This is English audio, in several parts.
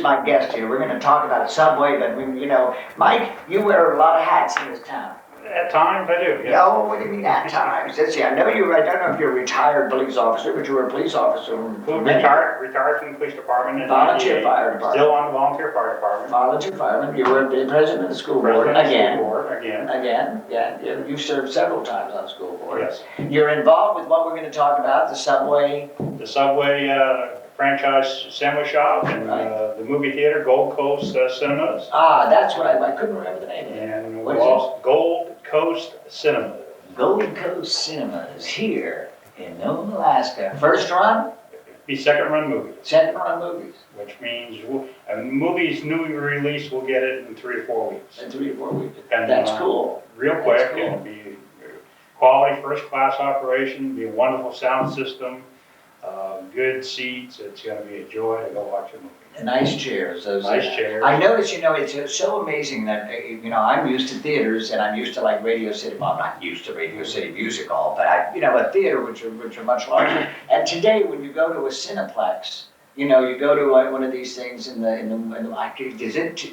my guest here. We're going to talk about Subway, but Mike, you wear a lot of hats in this town. At times I do, Yeah. Oh, what do you mean at times? Let's see, I don't know if you're a retired police officer, but you were a police officer. Retired from the police department. Volunteer fire department. Still on the volunteer fire department. Volunteer fireman. You were the president of the school board again. Again, yeah. You served several times on the school board. Yes. You're involved with what we're going to talk about, the Subway. The Subway franchise sandwich shop and the movie theater, Gold Coast Cinemas. Ah, that's what I couldn't remember the name of it. And Gold Coast Cinemas. Gold Coast Cinemas here in Nome, Alaska. First run? Be second run movies. Second run movies. Which means movies newly released, we'll get it in 3 or 4 weeks. In 3 or 4 weeks. And, that's cool. Real quick, cool. It'll be quality first class operation, be a wonderful sound system, good seats. It's going to be a joy to go watch a movie. Nice chairs. Nice chairs. I notice, it's so amazing that, I'm used to theaters and I'm used to like Radio City. Well, I'm not used to Radio City Music Hall, but a theater which are much larger. And today, when you go to a Cineplex, you go to one of these things in the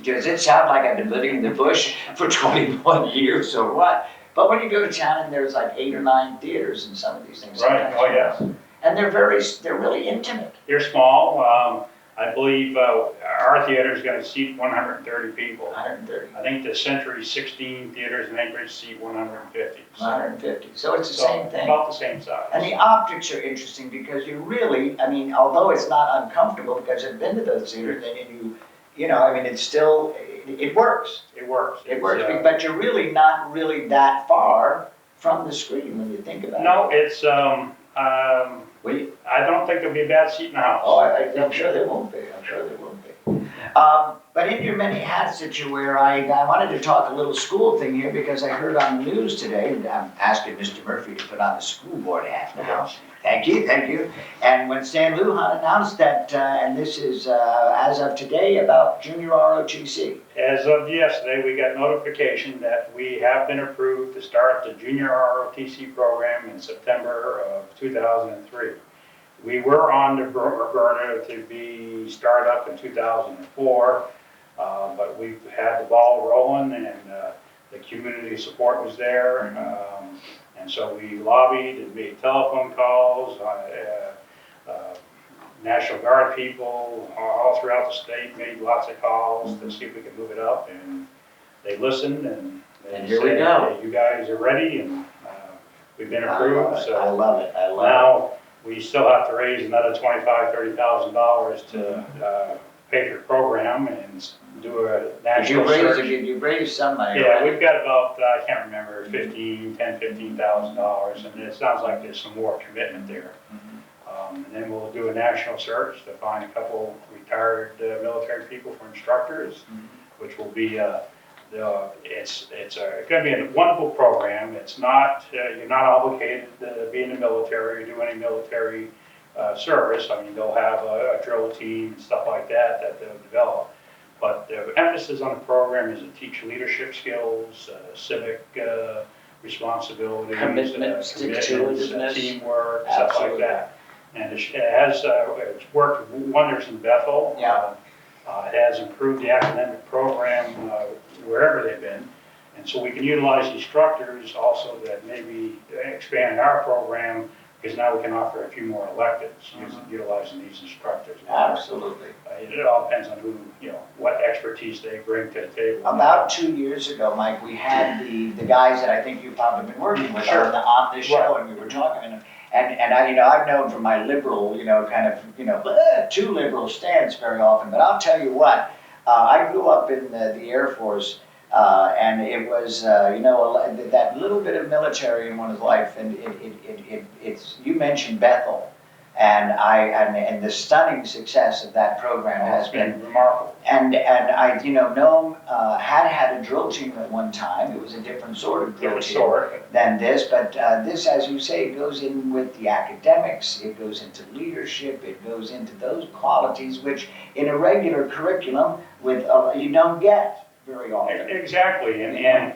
does it sound like I've been living in the bush for 21 years or what? But when you go to town and there's like 8 or 9 theaters in some of these things. Right. Oh yes. And they're really intimate. They're small. I believe our theater is going to seat 130 people. 130. I think the Century 16 theaters in Anchorage seat 150. 150. So it's the same thing. About the same size. And the optics are interesting because you really, although it's not uncomfortable because I've been to those theaters and it's still, it works. It works. It works, but you're really not really that far from the screen when you think about it. No, it's, I don't think there'll be a bad seat in the house. Oh, I'm sure there won't be. But in your many hats that you wear, I wanted to talk a little school thing here because I heard on the news today, and I'm asking Mr. Murphy to put on the school board hat now. Thank you. And when Stan Lujan announced that, and this is as of today, about junior ROTC. As of yesterday, we got notification that we have been approved to start the junior ROTC program in September of 2003. We were on the burner to be started up in 2004, but we've had the ball rolling and the community support was there. And so we lobbied and made telephone calls, National Guard people all throughout the state made lots of calls to see if we could move it up, and they listened and here we go. Hey, you guys are ready, and we've been approved. I love it. Now we still have to raise another $25,000, $30,000 to pay for the program and do a national search. You raised some money. Yeah, we've got about, I can't remember, $15,000, and it sounds like there's some more commitment there. And then we'll do a national search to find a couple retired military people for instructors, which will be, it's going to be a wonderful program. It's not, you're not obligated to be in the military or do any military service. They'll have a drill team and stuff like that they'll develop. But the emphasis on the program is to teach leadership skills, civic responsibilities, commitments, teamwork, stuff like that. And it's worked wonders in Bethel. Yeah. It has improved the academic program wherever they've been. And so we can utilize instructors also that maybe expand our program, because now we can offer a few more electives utilizing these instructors. Absolutely. It all depends on who, what expertise they bring to the table. About 2 years ago, Mike, we had the guys that I think you've probably been working with on this show, and we were talking. And I've known from my liberal, too liberal stance very often. But I'll tell you what, I grew up in the Air Force, and it was, that little bit of military in one's life. And it's you mentioned Bethel, and the stunning success of that program has been remarkable. And Nome had a drill team at one time. It was a different sort of drill team than this, but this, as you say, goes in with the academics. It goes into leadership. It goes into those qualities which, in a regular curriculum, you don't get very often. Exactly, and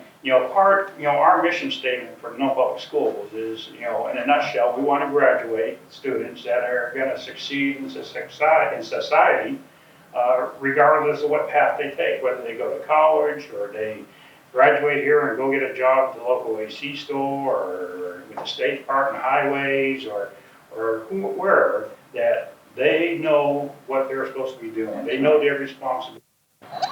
our mission statement for Nome Public Schools is, in a nutshell, we want to graduate students that are going to succeed in society regardless of what path they take, whether they go to college or they graduate here and go get a job at the local AC store or with the State Department of Highways or wherever, that they know what they're supposed to be doing. They know their responsibility.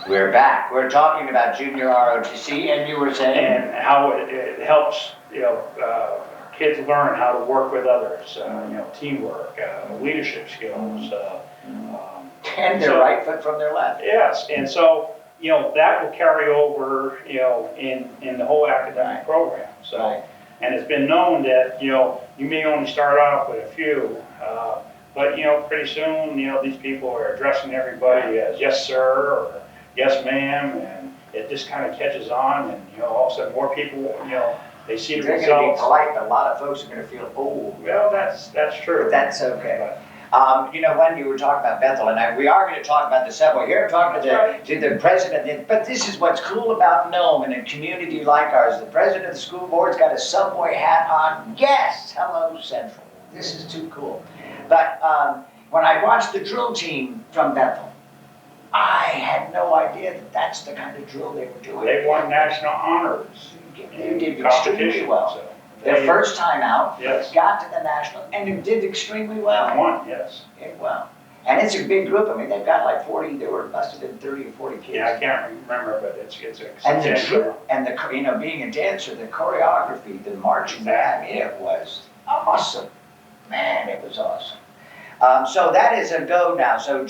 We're back. We're talking about junior ROTC, and you were saying? And how it helps, kids learn how to work with others, teamwork, leadership skills. And their right foot from their left. Yes, and so, that will carry over, in the whole academic program. So, Right. and it's been known that, you may only start off with a few, but, pretty soon, these people are addressing everybody as yes, sir, or yes, ma'am, and it just kind of catches on, and, all of a sudden more people, they see the They're results. going to be polite, but a lot of folks are going to feel, oh. Well, that's true. But that's okay. When you were talking about Bethel, and we are going to talk about the subway. Here, talking to the president, but this is what's cool about Nome and a community like ours. The president of the school board's got a subway hat on. Yes, hello, Central. This is too cool. But when I watched the drill team from Bethel, I had no idea that that's the kind of drill they were doing. They won national honors. They did extremely well. So Their first time out, yes. got to the national, and it did extremely well. Won, yes. Did well. And it's a big group. I mean, they've got like 40, must have been 30 or 40 kids. Yeah, I can't remember, but it's a And substantial. being a dancer, the choreography, the marching, I mean, it was awesome. Man, it was awesome. So that is a go now. So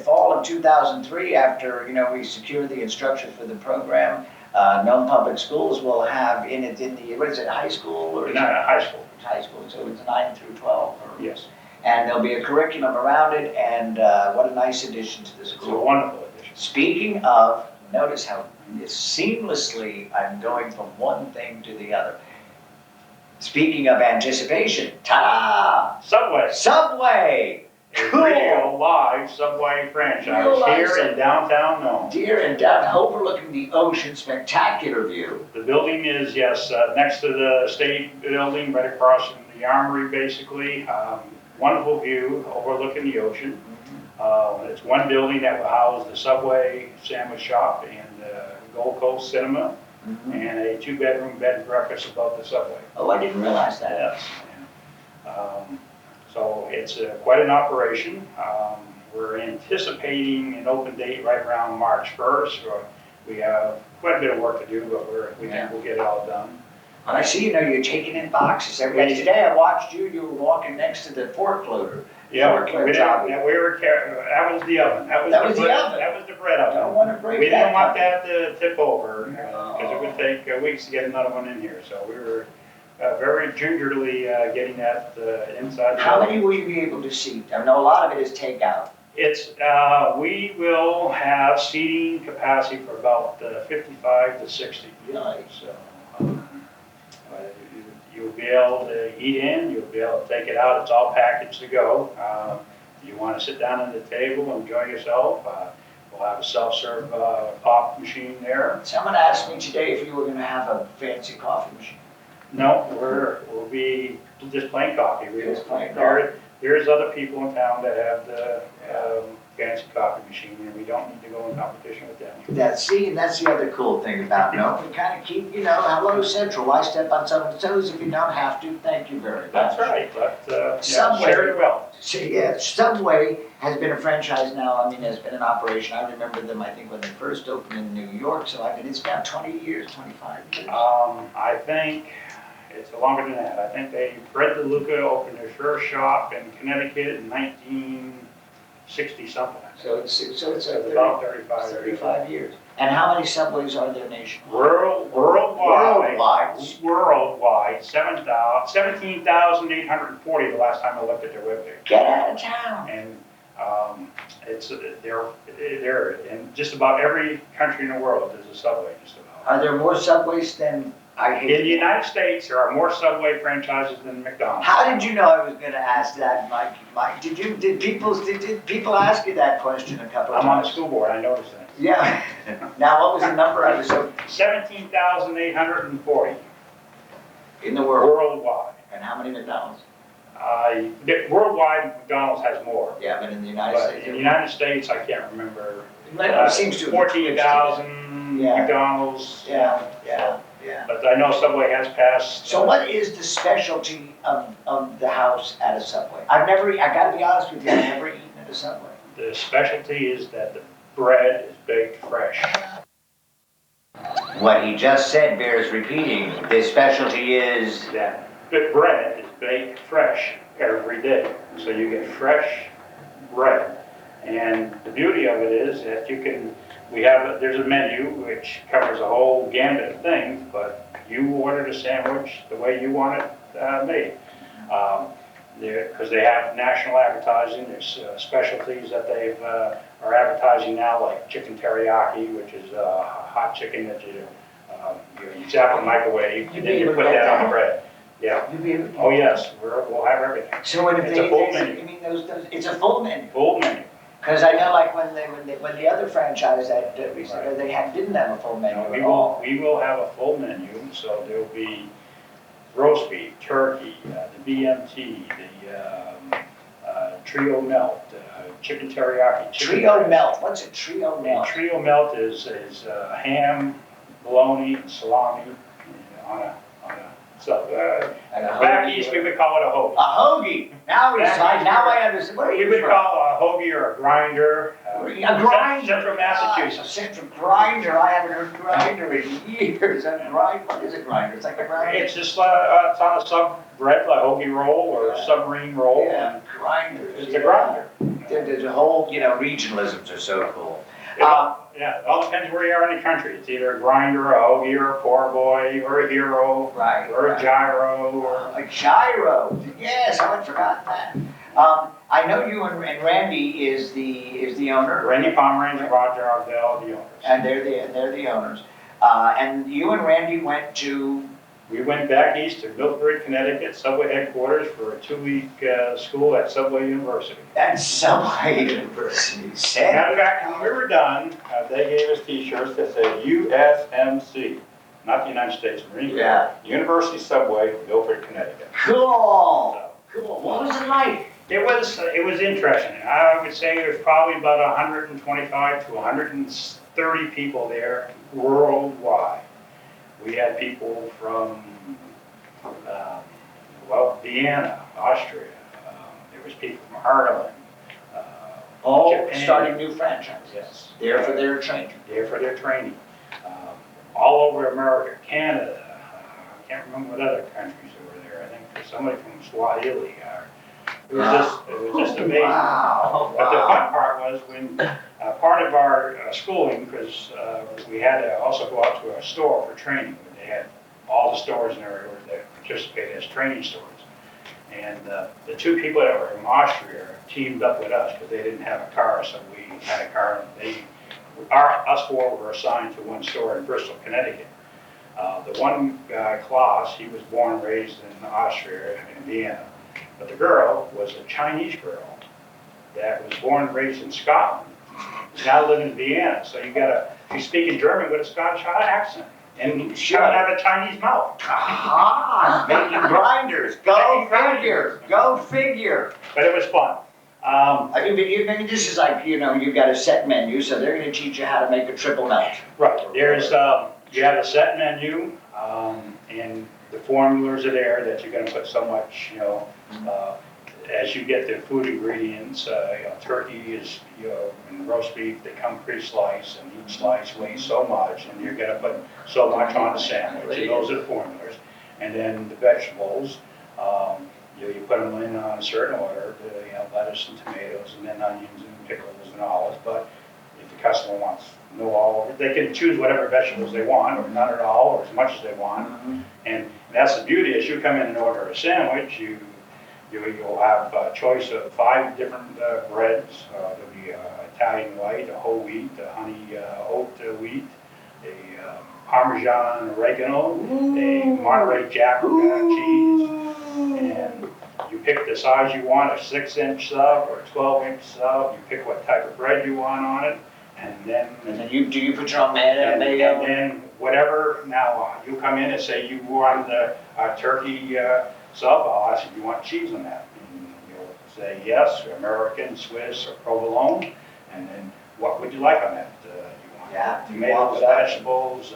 fall of 2003, after, we secure the instructions for the program, Nome Public Schools will have in the, what is it, high school? Or High school. It's high school, so it's 9 through 12? Or, Yes. And there'll be a curriculum around it, and what a nice addition to the It's a school. wonderful addition. Speaking of, notice how seamlessly I'm going from one thing to the other. Speaking of anticipation, ta-da! Subway. Subway! A Cool! real live Subway franchise Real live here Subway. in downtown Nome. Dear and down, overlooking the ocean, spectacular view. The building is, yes, next to the state building, right across from the armory, basically. Wonderful view overlooking the ocean. It's one building that will house the Subway sandwich shop and the Gold Coast Cinema, and a 2-bedroom bed and breakfast above the Subway. Oh, I didn't realize that. Yes. So it's quite an operation. We're anticipating an open date right around March 1st. We have quite a bit of work to do, but we think we'll get it all done. And I see, you're taking in boxes every day. Today I watched you were walking next to the fork loader. Yeah, Fork loader job. that was the oven. That was the oven. That was the bread oven. Don't want to break We that. didn't want that to tip over, No. because it would take weeks to get another one in here. So we were very gingerly getting that inside. How many will you be able to seat? I know a lot of it is takeout. We will have seating capacity for about 55 to 60. Really? So you'll be able to eat in, you'll be able to take it out. It's all packaged to go. You want to sit down at the table and enjoy yourself. We'll have a self-serve pop machine there. Someone asked me today if you were going to have a fancy coffee machine. No, we'll be just plain coffee. Just plain coffee. There's other people in town that have the fancy coffee machine, and we don't need to go in competition with them. That's the other cool thing about Nome. We kind of keep, hello Central. Why step on someone's toes if you don't have to? Thank you very much. That's right, but Subway. share it well. Subway has been a franchise now. I mean, has been an operation. I remember them, I think, when they first opened in New York. So it's now 20 years, 25 years. I think it's longer than that. I think Fred DeLuca opened his first shop in Connecticut in 1960 something. So it's about 35 years. And how many subways are there nationwide? Worldwide, 17,840 the last time I looked at their webpage. Get out of town. And they're in just about every country in the world. There's a subway just about. Are there more subways than In the United States, there are more Subway franchises than McDonald's. How did you know I was going to ask that, Mike? Did people ask you that question a couple of times? I'm on the school board, I noticed that. Yeah. Now, what was the number? I was so 17,840 in the world. worldwide. And how many McDonald's? Worldwide, McDonald's has more. Yeah, but in the United But States. in the United States, I can't remember. It seems to have 14,000 Yeah. McDonald's. Yeah, so- yeah. But I know Subway has passed. So what is the specialty of the house at a Subway? I gotta be honest with you, I've never eaten at a Subway. The specialty is that the bread is baked fresh. What he just said bears repeating. The specialty is. That the bread is baked fresh every day. So you get fresh bread. And the beauty of it is that there's a menu which covers a whole gambit of things, but you order the sandwich the way you want it made. Because they have national advertising, there's specialties that are advertising now, like chicken teriyaki, which is hot chicken that you zap in the microwave, and then you put that on the bread. Yeah. You'll be able to. Oh, yes, we'll have everything. So what if It's a full menu. you mean it's a full menu? Full menu. Because I know like when the other franchise that we said, they didn't have a full menu at all. We will have a full menu, so there'll be roast beef, turkey, the BMT, the trio melt, chicken teriyaki. Trio melt, what's a trio And melt? trio melt is ham, bologna, and salami on a back east we would call it a hoagie. A hoagie. Now I understand. What are We you would from? call a hoagie or a grinder. A grinder. Central Massachusetts. A central grinder. I haven't heard grinder in years. A grinder. What is a grinder? It's like a grinder. It's just it's on a sub bread, like hoagie roll or a submarine roll. Yeah, grinders. It's a grinder. There's a whole, regionalisms are so cool. Yeah, it all depends where you are in the country. It's either a grinder, a hoagie, or a poor boy, or a hero, Right. or a gyro, or A gyro. Yes, I had forgotten that. I know you and Randy is the owner. Randy Pomerantz and Roger Ardell, the owners. And they're the owners. And you and Randy went to. We went back east to Milford, Connecticut, Subway headquarters for a 2-week school at Subway University. At Subway University. Matter of fact, when we were done, they gave us T-shirts that said USMC, not the United States Marine Corps. Yeah. University Subway, Milford, Connecticut. Cool. Cool. What was it like? It was interesting. I would say there's probably about 125 to 130 people there worldwide. We had people from, Vienna, Austria. There was people from Ireland. Japan. Starting new franchise. Yes. There for their training. There for their training. All over America, Canada. I can't remember what other countries were there. I think there's somebody from Swahili. It was just amazing. Wow. But the fun part was when part of our schooling, because we had to also go out to a store for training. They had all the stores in there that participated as training stores. And the two people that were from Austria teamed up with us, but they didn't have a car, so we had a car. Us four were assigned to one store in Bristol, Connecticut. The one guy, Klaus, he was born and raised in Austria, in Vienna. But the girl was a Chinese girl that was born and raised in Scotland. She's now living in Vienna, so she's speaking German with a Scottish accent. And she doesn't have a Chinese mouth. Ah, making grinders. Go figure. Go figure. But it was fun. I mean, this is like, you've got a set menu, so they're going to teach you how to make a triple melt. Right. There's, you have a set menu, and the formulas are there that you're going to put so much, as you get the food ingredients, turkey is, and roast beef, they come pre-sliced, and each slice weighs so much, and you're gonna put so much on the sandwich, and those are the formulas. And then the vegetables, you put them in on a certain order, lettuce and tomatoes, and then onions and pickles and olives, but if the customer wants no all, they can choose whatever vegetables they want, or none at all, or as much as they want. And that's the beauty, as you come in and order a sandwich, you'll have a choice of 5 different breads. There'll be Italian white, a whole wheat, a honey oat wheat, a Parmesan oregano, a Monterey Jack cheese, and you pick the size you want, a 6-inch sub or a 12-inch sub. You pick what type of bread you want on it, and then do you put your own mayo? And then whatever. Now you come in and say you want the turkey. Sub, I'll ask if you want cheese on that. say yes, American, Swiss, or provolone, and then what would you like on that? You want Yeah, tomatoes, vegetables,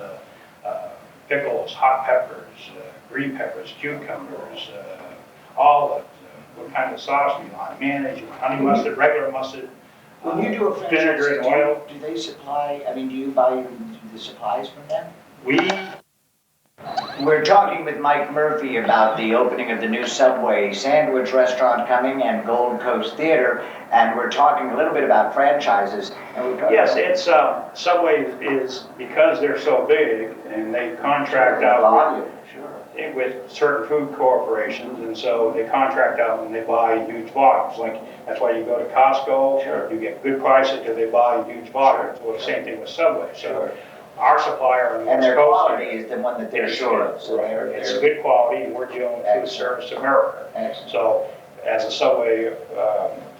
pickles, hot peppers, green peppers, cucumbers, olives, what kind of sauce do you want? Mayonnaise, you want honey mustard, regular mustard, When you do a vinegar and oil. franchise, do they supply, I mean, do you buy the supplies from them? We're talking with Mike Murphy about the opening of the new Subway sandwich restaurant coming and Gold Coast Theater, and we're talking a little bit about franchises. And we're talking Yes, it's, Subway is, because they're so big, and they contract out volume, sure. with certain food corporations, and so they contract out and they buy huge volumes. Like, that's why you go to Costco, Sure. you get good prices because they buy huge volumes. Well, the same thing with Subway. So Sure. our supplier on the And West their Coast quality is the one that they're sure of, so it's they're good quality, and we're dealing with food service America. excellent. So as a Subway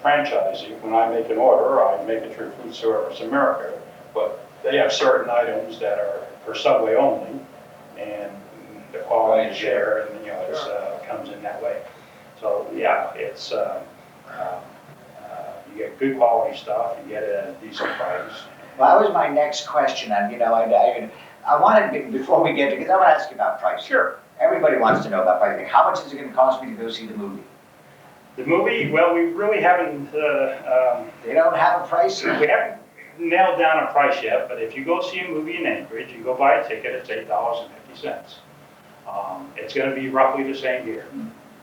franchisee, when I make an order, I make it through Food Service America, but they have certain items that are for Subway only, and the quality is there, and it's comes in that way. So yeah, it's you get good quality stuff, you get it at a decent price. Well, that was my next question, and I wanted, before we get to, because I want to ask you about price. Sure. Everybody wants to know about pricing. How much is it going to cost me to go see the movie? The movie, well, we really haven't. They don't have a price? We haven't nailed down a price yet, but if you go see a movie in Anchorage, you go buy a ticket, it's $8.50. It's going to be roughly the same here.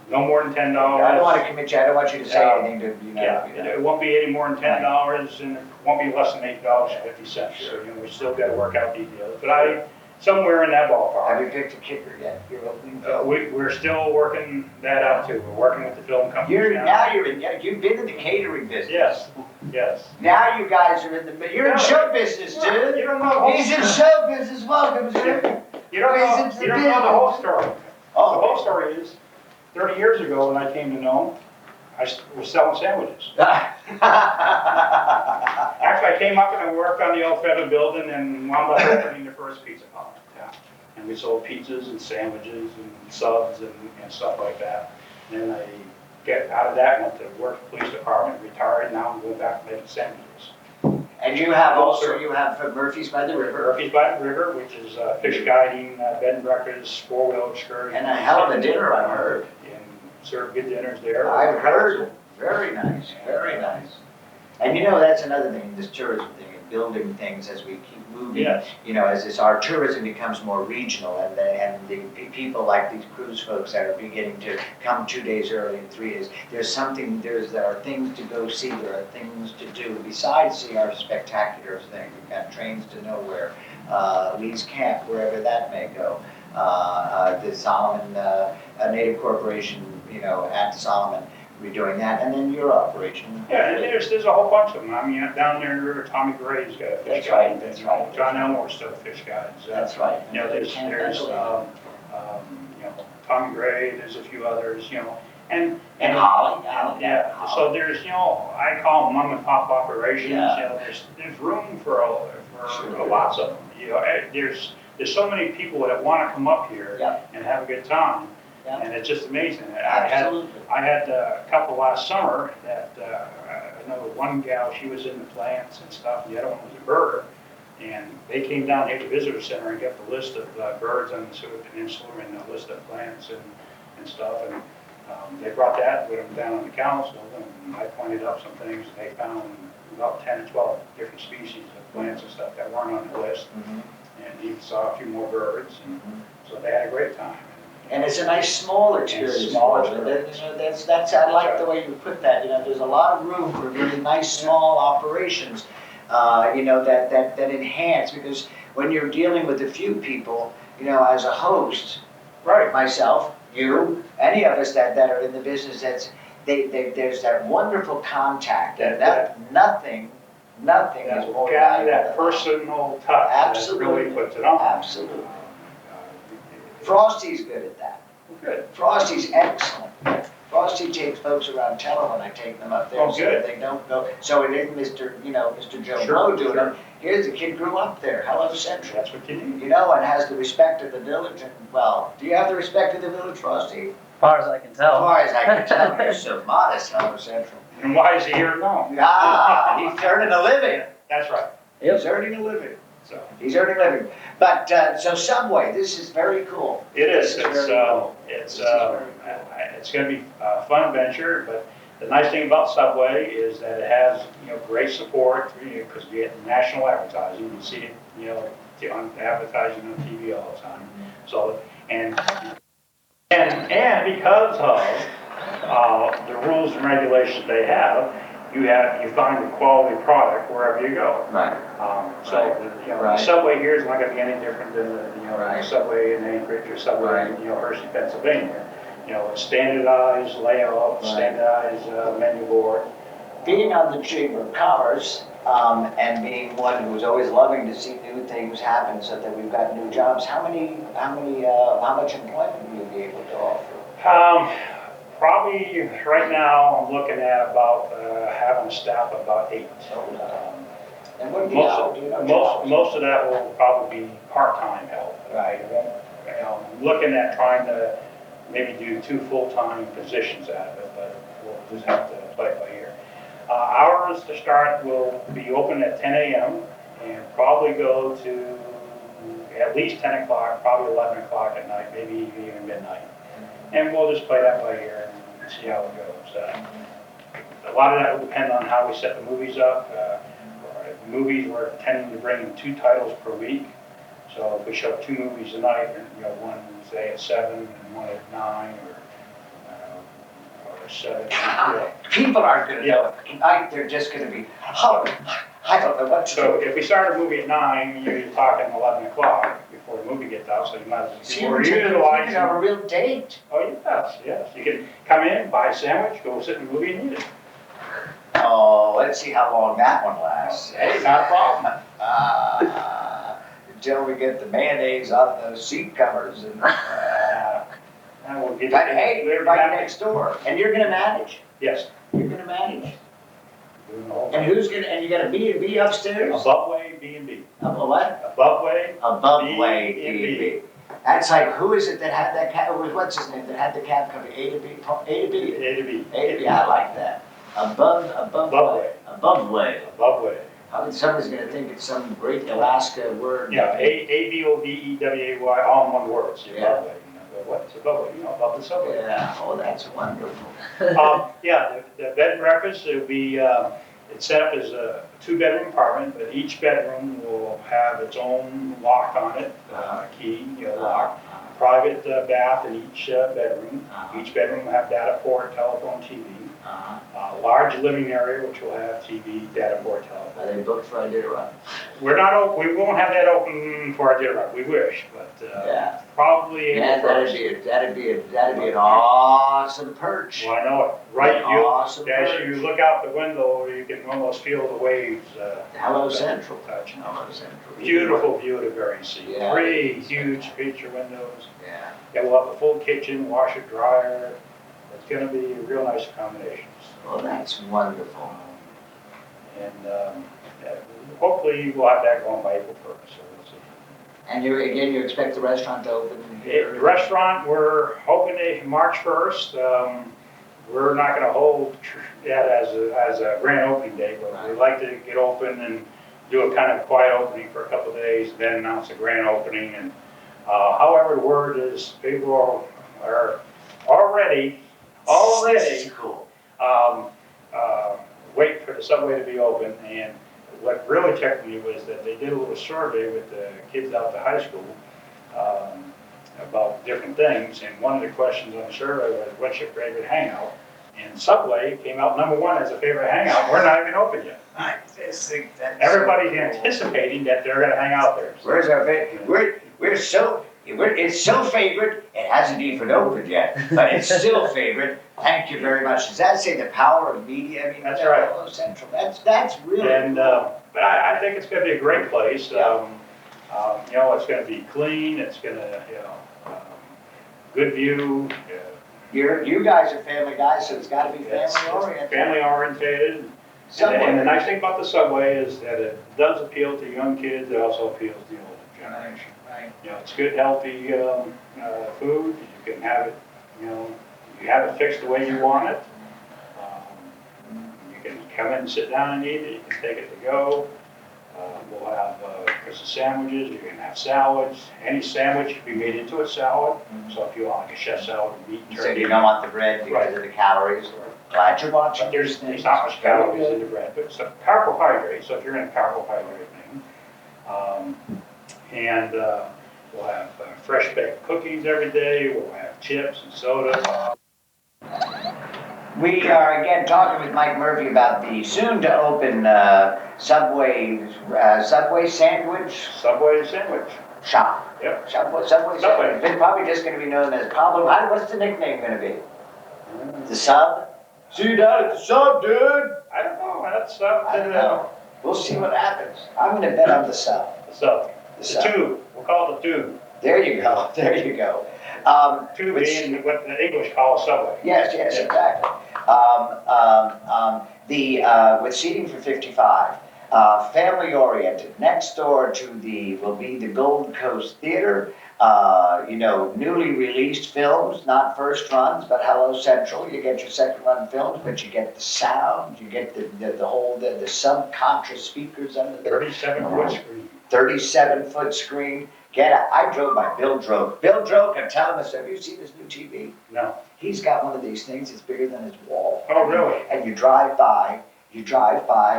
No more than $10. I don't want to commit you, I don't want you to say anything to, Yeah, it won't be any more than $10, and it won't be less than $8.50. So, we still got to work out details, but somewhere in that Have ballpark. you picked a kicker yet? You're opening. We're still working that out too. We're working with the film company. You've been in the catering business. Yes. Now you guys are you're in show business, dude. You don't know the whole He's in show business, welcome, sir. You don't know the whole story. Oh. The whole story is, 30 years ago when I came to Nome, I was selling sandwiches. Actually, I came up and I worked on the old Federal building and wound up opening the first pizza parlor in town. And we sold pizzas and sandwiches and subs and stuff like that. And then I get out of that, went to work for the police department, retired, now I'm going back to making sandwiches. And you have Murphy's by the River. Murphy's by the River, which is fish guiding, bed and breakfast, four-wheel excursion. And a hell of a dinner, I've heard. And serve good dinners there. I've heard. Very nice, very nice. And that's another thing, this tourism thing, and building things as we keep moving. Yes. As our tourism becomes more regional, and the people like these cruise folks that are beginning to come 2 days early and 3 days, there are things to go see, there are things to do, besides see our spectacular thing. We've got Trains to Nowhere, Lee's Camp, wherever that may go, the Solomon Native Corporation, at Solomon, redoing that, and then your operation. Yeah, and there's a whole bunch of them. I mean, down there in the river, Tommy Gray's got a fish guide. That's right. John Elmore's still a fish guide. That's right. There's Tommy Gray, there's a few others, and Holly. Yeah, so there's, I call them mom and pop operations, Yeah. There's room for lots of them. There's so many people that want to come up here and have a good time. Yeah. And it's just amazing. Absolutely. I had a couple last summer that, I know one gal, she was in the plants and stuff, and the other one was a bird. And they came down here to the visitor center and got the list of birds on the Seward Peninsula and the list of plants and stuff. And they brought that with them down on the council, and I pointed out some things, and they found about 10 or 12 different species of plants and stuff that weren't on the list. Mm-hmm. And even saw a few more birds, and so they had a great time. And it's a nice small experience. That's I like the way you put that. There's a lot of room for really nice small operations. That enhance, because when you're dealing with a few people, as a host, Right. myself, you, any of us that are in the business, there's that wonderful contact, and nothing is more valuable. That personal touch. Absolutely. That really puts it on. Absolutely. Frosty's good at that. Good. Frosty's excellent. Frosty takes folks around town when I take them up there, Oh, so good. that they don't go. So it isn't Mr. Joe Sure, Blow doing sure. it. Here's the kid grew up there. Hello Central. That's what you need. And has the respect of the village. And well, do you have the respect of the village, Frosty? far as I can As tell. far as I can tell, you're so modest, Nome Central. And why is he here now? Ah, he's earning a living. That's right. He's earning a living. So He's earning a living. But, so Subway, this is very cool. it is. This very cool. It's going to be a fun venture, but the nice thing about Subway is that it has, great support, because we get national advertising. You see it, on advertising on TV all the time. So, and because of the rules and regulations they have, you find a quality product wherever you go. Right. The Subway here is not going to be any different than the Right. Subway in Anchorage or Subway Right. in Hershey, Pennsylvania. It's standardized layout, Right. standardized menu board. Being on the Chamber of Commerce, and being one who's always loving to see new things happen so that we've got new jobs, how much employment will you be able to offer? Probably right now I'm looking at about having a staff of about 8. And what do you know? Do you know jobs? Most of that will probably be part-time help. Right. I'm looking at trying to maybe do 2 full-time positions out of it, but we'll just have to play it by ear. Hours to start will be open at 10 a.m. and probably go to at least 10 o'clock, probably 11 o'clock at night, maybe even midnight. And we'll just play that by ear and see how it goes. A lot of that will depend on how we set the movies up. Movies, we're tending to bring in 2 titles per week. So if we show 2 movies a night, one say at 7 and one at 9 or 7. People aren't gonna know. Tonight, they're just gonna be, oh, I don't know what to So do. if we start a movie at 9, you're talking 11 o'clock before the movie gets out, so you might as See, well you can utilize. have a real date. Oh, yes. You can come in, buy a sandwich, go sit in the movie and eat it. Oh, let's see how long that one lasts. Hey, not a problem. Until we get the mayonnaise on those seat covers and, And we'll get. but hey, you're right next door. And you're gonna manage? Yes. You're gonna manage? Doing the whole And thing. who's gonna, and you got a B&B upstairs? Above way B&B. A what? Above way. Above way B&B. B&B. That's like, who is it that had that cab, what's his name, that had the cab company, A to B? A to B? A to B. A to B, I like that. Above Above way. way. Above way. Above way. How come somebody's gonna think it's some great Alaska word? Yeah, ABOVEWAY, all in one word, it's the above way. What's above way? Above the subway. Yeah, oh, that's wonderful. Yeah, the bed and breakfast, it'll be, it's set up as a 2-bedroom apartment, but each bedroom will have its own lock on it, key, lock. Private bath in each bedroom. Each bedroom will have data port, telephone, TV. Large living area, which will have TV, data port, telephone. Are they booked for Iditarod? We're not open, we won't have that open for our dinner, we wish, but Yeah. probably Yeah, April 1st. that'd be an awesome perch. Well, I know it. Right, Awesome as perch. you look out the window, you can almost feel the waves. Hello Central. Touch. Hello Central. Beautiful view of the Bering Sea. Yeah. 3 huge feature windows. Yeah. Yeah, we'll have a full kitchen, washer, dryer. It's gonna be real nice accommodations. Well, that's wonderful. And yeah, hopefully we'll have that going by April 1st, so we'll see. And you expect the restaurant to open The here? restaurant, we're hoping March 1st. We're not gonna hold that as a grand opening day, but we'd like to get open and do a kind of quiet opening for a couple of days, then announce a grand opening. And however, the word is people are already This is cool. waiting for the subway to be open. And what really checked me was that they did a little survey with the kids out to high school about different things. And one of the questions on the survey was, what's your favorite hangout? And Subway came out #1 as a favorite hangout. We're not even open yet. I just think that's Everybody's so cool. anticipating that they're gonna hang out there. Where's our favorite? It's so favorite, it hasn't even opened yet, but it's still favorite. Thank you very much. Does that say the power of media? I mean, That's right. Hello Central. That's really And, cool. but I think it's gonna be a great place. Yeah. It's gonna be clean, it's gonna, good view. You guys are family guys, so it's gotta be It's family oriented. family oriented. And the nice thing about the subway is that it does appeal to young kids, it also appeals to the older generation. Right. It's good, healthy, food, you can have it, You have it fixed the way you want it. You can come in and sit down and eat it, you can take it to go. We'll have Christmas sandwiches, you can have salads. Any sandwich can be made into a salad. So if you want like a chef salad with meat, So turkey. you don't want the bread because of the calories? Glad you're watching. But there's not much calories in the bread, but it's a carbohydrate, so if you're in a carbohydrate thing. We'll have fresh baked cookies every day, we'll have chips and soda. We are again talking with Mike Murphy about the soon to open Subway sandwich Subway sandwich. shop. Yep. Subway Subway. sandwich. It's probably just going to be known as what's the nickname going to be? The Sub? See you down at the Sub, dude. I don't know, that's I don't know. We'll see what happens. I'm going to bet on the Sub. The sub. The The Sub. tube, we'll call it the tube. There you go. There you go. Tube which- being what the English call a subway. Yes, exactly. With seating for 55, family oriented. Next door will be the Gold Coast Theater. Newly released films, not first runs, but Hello Central. You get your second run films, but you get the sound, you get the sub-contra speakers under the 37-foot screen. 37-foot screen. I drove by Bill Droke. Bill Droke, I'm telling us, have you seen his new TV? No. He's got one of these things, it's bigger than his wall. Oh, really? And you drive by,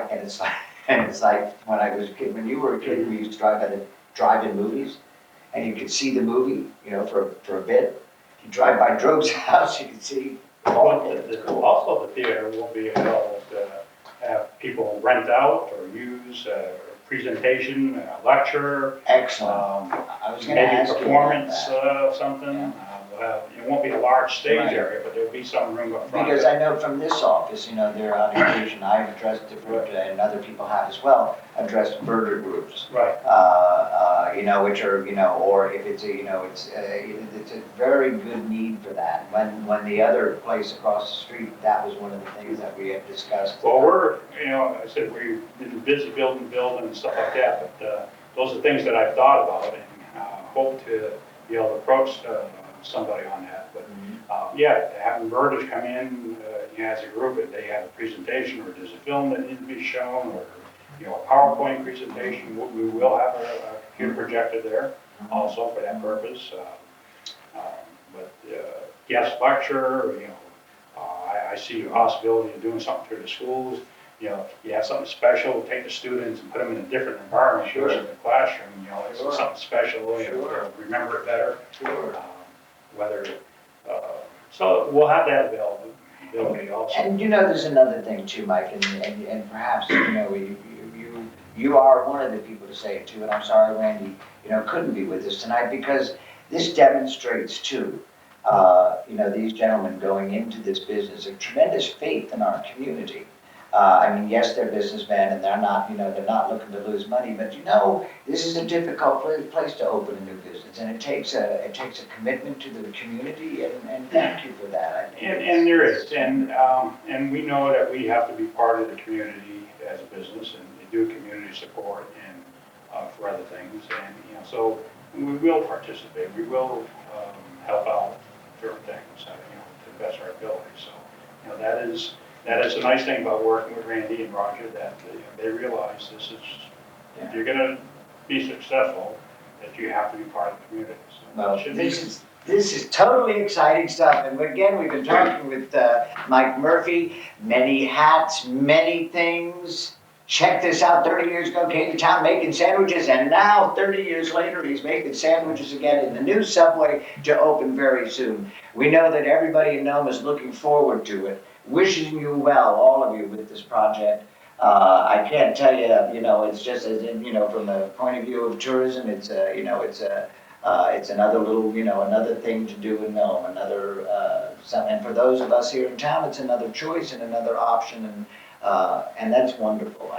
and it's like when I was a kid, when you were a kid, we used to drive by the drive-in movies, and you could see the movie, for a bit. You drive by Droge's house, you can see all of it. It's cool. Also, the theater will be available to have people rent out or use presentation, lecture. Excellent. I was gonna Maybe ask you about performance that. of something. It won't be a large stage Right. area, but there'll be some room up front. Because I know from this office, they're on occasion, I've addressed different, and other people have as well, addressed murder groups. Right. Which are, or if it's it's a very good need for that. When the other place across the street, that was one of the things that we had discussed. Well, I said we've been busy building and stuff like that, but those are things that I've thought about and hope to be able to approach somebody on that. But having murders come in as a group and they have a presentation, or there's a film that needs to be shown, or a PowerPoint presentation. We will have a computer projector there also for that purpose. Guest lecture, I see a possibility of doing something through the schools. You have something special, take the students and put them in a different environment. Sure. In the classroom, it's Sure. something special, Sure. they'll remember it better. Sure. So we'll have that availability also. And there's another thing too, Mike, and perhaps, you are one of the people to say it too, and I'm sorry Randy, couldn't be with us tonight, because this demonstrates too, these gentlemen going into this business, a tremendous faith in our community. Yes, they're businessmen and they're not looking to lose money, but this is a difficult place to open a new business, and it takes a commitment to the community, and thank you for that. And there is, and we know that we have to be part of the community as a business, and do community support and for other things, and so we will participate, we will help out certain things, to the best of our ability. So that is a nice thing about working with Randy and Roger, that they realize this is, if you're gonna be successful, that you have to be part of the community. So Well, it should be- this is totally exciting stuff, and again, we've been talking with Mike Murphy, many hats, many things. Check this out, 30 years ago, came to town making sandwiches, and now 30 years later, he's making sandwiches again in the new Subway to open very soon. We know that everybody in Nome is looking forward to it. Wishing you well, all of you, with this project. I can't tell you, it's just as in, from the point of view of tourism, it's another little, another thing to do in Nome, and for those of us here in town, it's another choice and another option, and that's wonderful.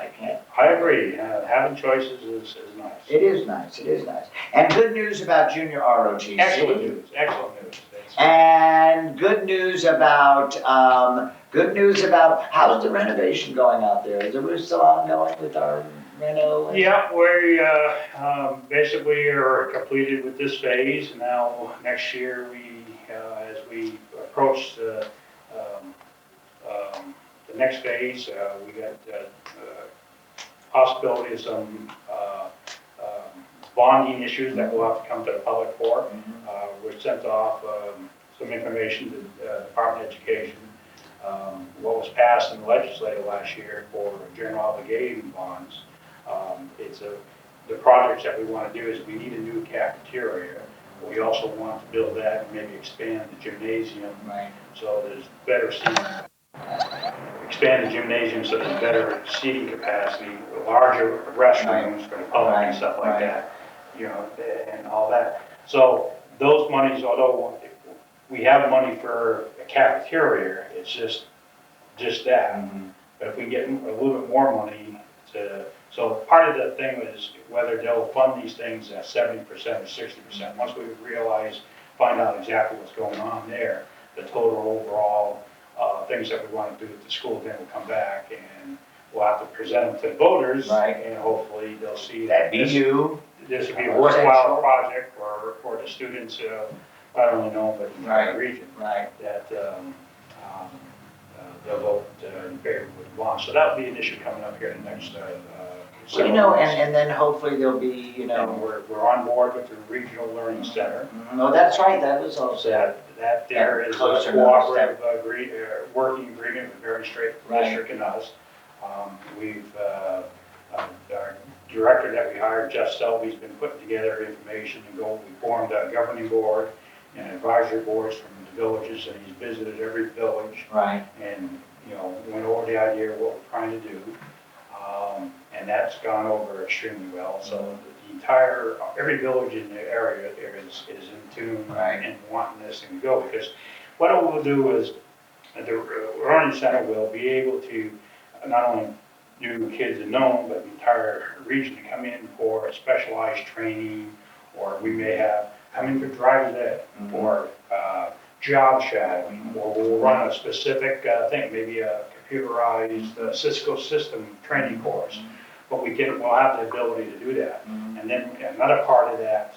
I agree, having choices is nice. It is nice. And good news about Junior ROTC. Excellent news. And good news about how's the renovation going out there? Is the roof still ongoing with our reno? Yeah, we basically are completed with this phase. Now, next year, we as we approach the next phase, we got possibility of some bonding issues that will have to come to the public for. We're sent off some information to the Department of Education. What was passed in the legislature last year for general obligation bonds. The projects that we want to do is we need a new cafeteria. We also want to build that and maybe expand the gymnasium. Right. So there's better seating. Expand the gymnasium so there's better seating capacity, larger restrooms for the public and stuff like that, you know, and all that. So those monies, although we have money for a cafeteria, it's just that. But if we get a little bit more money so part of the thing is whether they'll fund these things at 70% or 60%. Once we find out exactly what's going on there, the total overall things that we want to do at the school, then we'll come back and we'll have to present them to the voters. Right. And hopefully they'll see That that be you. this would be a worthwhile project for the students, not only Nome, but in the region. Right. That they'll vote in favor of the bond. So that'll be an issue coming up here in the next Well, you know, and then hopefully there'll be, you know. and we're on board with the Regional Learning Center. No, that's right, that was also. That there is a Closer cooperative working agreement with Very Straight Right. District and us. We've, our director that we hired, Jeff Selby's been putting together information and we formed a governing board and advisory boards from the villages, and he's visited every village. Right. And, you know, went over the idea of what we're trying to do. And that's gone over extremely well. So the entire, every village in the area is in tune and wanting this thing to go. Because what it will do is the Learning Center will be able to not only do kids in Nome, but the entire region to come in for specialized training, or we may have come in for driver's ed, or job shadowing, or we'll run a specific thing, maybe a computerized Cisco system training course. But we'll have the ability to do that. And then another part of that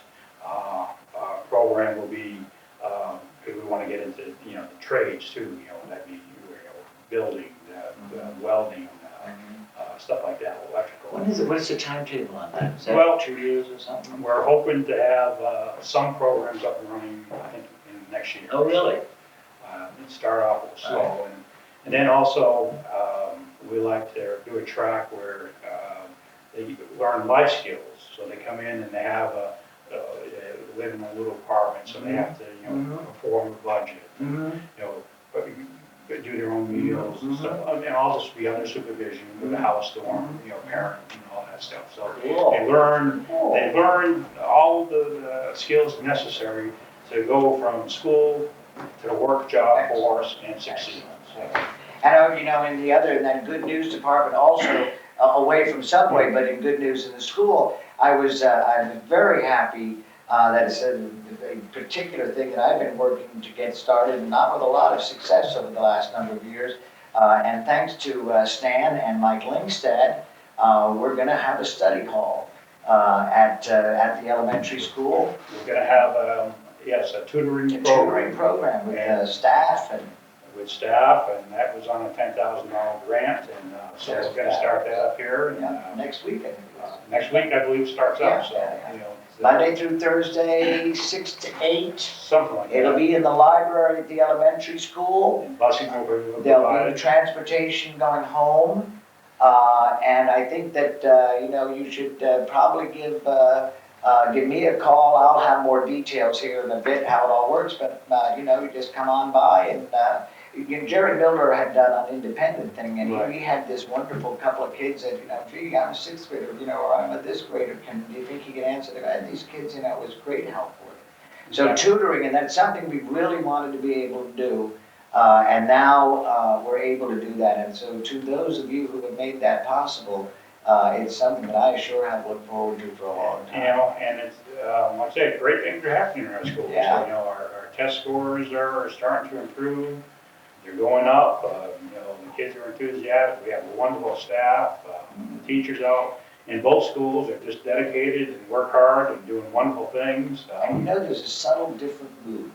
program will be, because we want to get into, you know, the trades too, you know, that'd be building, welding, stuff like that, electrical. What is the timetable on that? Is that 2 years or something? We're hoping to have some programs up and running, I think, in next year. Oh, really? Start off a little slow. And then also, we like to do a track where they learn life skills. So they come in and they have they live in a little apartment, so they have to, you know, perform a budget, you know, do their own meals and stuff. I mean, all this will be under supervision with a house dorm, you know, parent and all that stuff. So they learn all the skills necessary to go from school to the work job force and succeed. And, you know, in that good news department also, away from Subway, but in good news in the school, I'm very happy that it's a particular thing that I've been working to get started, and not with a lot of success over the last number of years. And thanks to Stan and Mike Lingstad, we're going to have a study hall at the elementary school. We're going to have a tutoring program with staff and. With staff, and that was on a $10,000 grant, and so we're going to start that up here. And, next week, I think. Next week, I believe, starts up. So you know, Monday through Thursday, 6 to 8. Something like that. It'll be in the library at the elementary school. And busing over. There'll be transportation going home, and I think that you know, you should probably give me a call. I'll have more details here in a bit how it all works, but you know, you just come on by and. Jerry Miller had done an independent thing, and he had this wonderful couple of kids that, you know, gee, I'm a 6th grader, you know, or I'm a this grader, do you think he can answer the guy? And these kids, you know, it was great help for them. So tutoring, and that's something we really wanted to be able to do, and now we're able to do that. And so to those of you who have made that possible, it's something that I sure have looked forward to for a long time. You know, and it's, like I say, great things are happening in our schools. Yeah. So, you know, our test scores are starting to improve. They're going up. You know, the kids are enthusiastic. We have a wonderful staff. The teachers out in both schools are just dedicated and work hard and doing wonderful things. And you know, there's a subtle different mood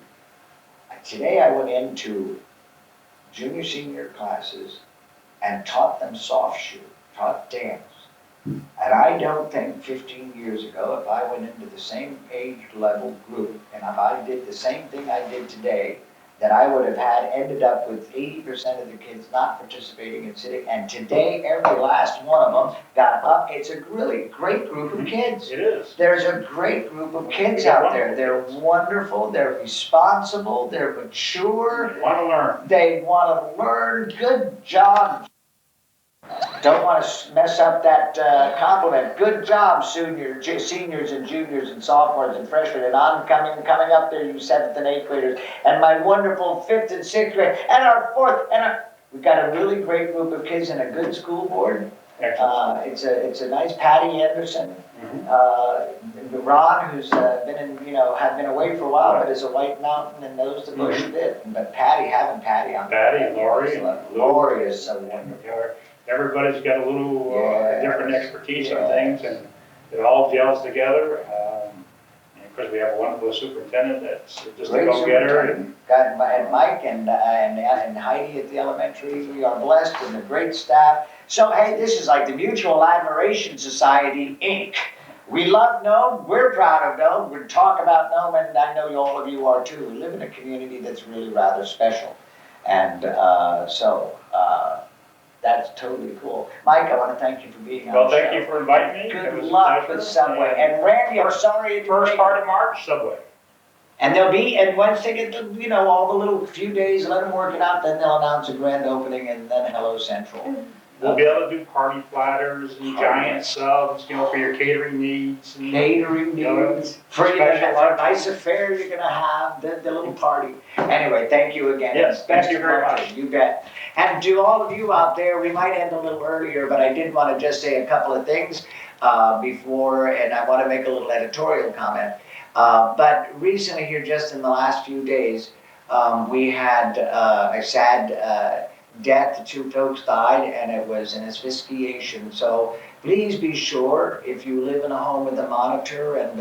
Today I went into junior, senior classes and taught them soft shoe, taught dance. And I don't think 15 years ago, if I went into the same age level group and if I did the same thing I did today, that I would have ended up with 80% of the kids not participating in sitting. And today, every last one of them got up. It's a really great group of kids. It is. There's a great group of kids out there. They're wonderful, they're responsible, they're mature. They want to learn. They want to learn. Good job. Don't want to mess up that compliment. Good job, seniors and juniors and sophomores and freshmen and coming up there, you 7th and 8th graders, and my wonderful 5th and 6th grade, and our 4th, we've got a really great group of kids and a good school board. It's a nice Patty Anderson, Ron, who's had been away for a while, but is a White Mountain and knows the bush a bit. But having Patty on. Patty, Lori is so wonderful. Everybody's got a little different expertise on things, and it all gels together. And of course, we have a wonderful superintendent that's just a go-getter. And Mike and Heidi at the elementary, we are blessed with a great staff. So hey, this is like the Mutual Admiration Society, Inc. We love Nome, we're proud of Nome, we talk about Nome, and I know all of you are too. We live in a community that's really rather special. And that's totally cool. Mike, I want to thank you for being on the show. Well, thank you for inviting me. Good luck with Subway. And Randy, I'm sorry. First part of March, Subway. And once they get all the little few days, let them work it out, then they'll announce a grand opening and then Hello Central. We'll be able to do party platters and giant subs, for your catering needs. And, For the nice affair you're going to have, the little party. Anyway, thank you again. Yes, thank you very much. You bet. And to all of you out there, we might end a little earlier, but I did want to just say a couple of things before, and I want to make a little editorial comment. But recently here, just in the last few days, we had a sad death. 2 folks died, and it was an asphyxiation. So please be sure, if you live in a home with a monitor and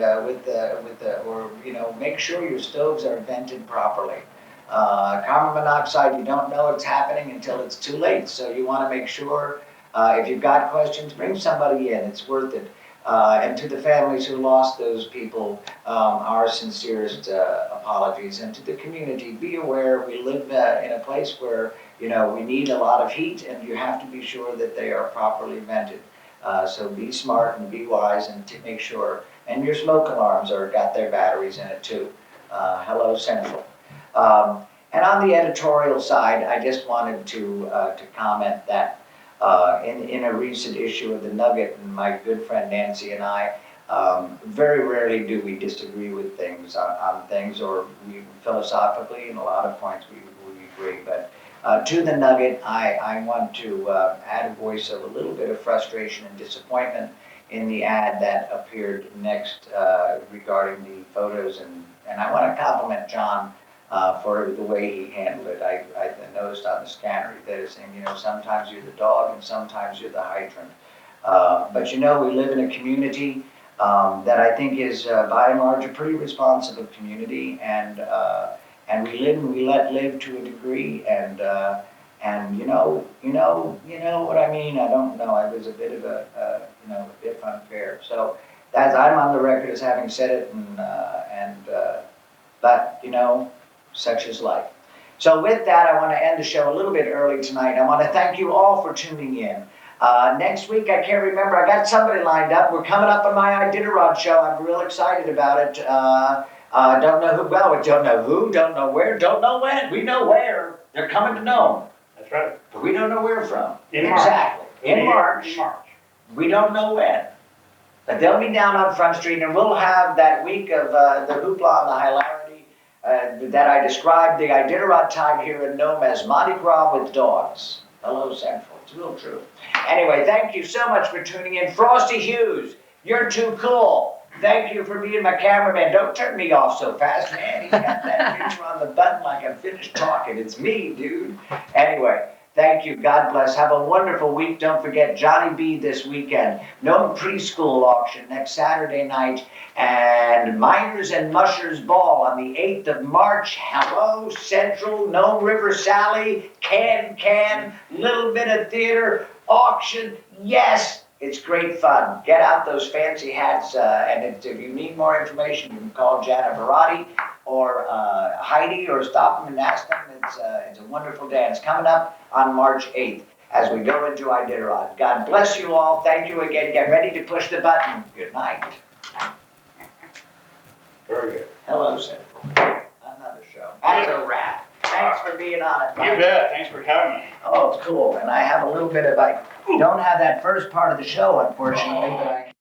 make sure your stoves are vented properly. Carbon monoxide, you don't know it's happening until it's too late. So you want to make sure, if you've got questions, bring somebody in. It's worth it. And to the families who lost those people, our sincerest apologies. And to the community, be aware we live in a place where we need a lot of heat, and you have to be sure that they are properly vented. So be smart and be wise, and to make sure. And your smoke alarms got their batteries in it too. Hello Central. And on the editorial side, I just wanted to comment that in a recent issue of the Nugget, and my good friend Nancy and I, very rarely do we disagree with things on things, or we philosophically, in a lot of points we agree. But to the Nugget, I want to add a voice of a little bit of frustration and disappointment in the ad that appeared next regarding the photos, and I want to compliment John for the way he handled it. I noticed on the scanner that it's saying, sometimes you're the dog and sometimes you're the hydrant. But we live in a community that I think is by and large a pretty responsible community, and we live and we let live to a degree, and you know what I mean. I don't know. I was a bit of a bit unfair. So I'm on the record as having said it, but such is life. So with that, I want to end the show a little bit early tonight. I want to thank you all for tuning in. Next week, I can't remember. I got somebody lined up. We're coming up on my Iditarod show. I'm real excited about it. Don't know who. Well, we don't know who. Don't know where. Don't know when. We know where. They're coming to Nome. That's right. But we don't know where from. Exactly. In March. We don't know when. But they'll be down on Front Street, and we'll have that week of the hoopla and the hilarity that I described the Iditarod time here in Nome as Mardi Gras with dogs. Hello Central. It's real true. Anyway, thank you so much for tuning in. Frosty Hughes, you're too cool. Thank you for being my cameraman. Don't turn me off so fast, man. He's got that finger on the button like I'm finished talking. It's me, dude. Anyway, Thank you. God bless. Have a wonderful week. Don't forget Johnny B this weekend. Nome preschool auction next Saturday night. And Miners and Mushers Ball on the 8th of March. Hello, Central, Nome River Sally, Can, little bit of theater, auction. Yes, it's great fun. Get out those fancy hats. And if you need more information, you can call Jana Barati or Heidi, or stop them and ask them. It's a wonderful dance coming up on March 8th as we go into Iditarod. God bless you all. Thank you again. Get ready to push the button. Good night. Very good. Hello, Central. Another show. That's a wrap. Thanks for being on it. You bet. Thanks for coming. Oh, it's cool. And I have a little bit of, I don't have that first part of the show, unfortunately, but I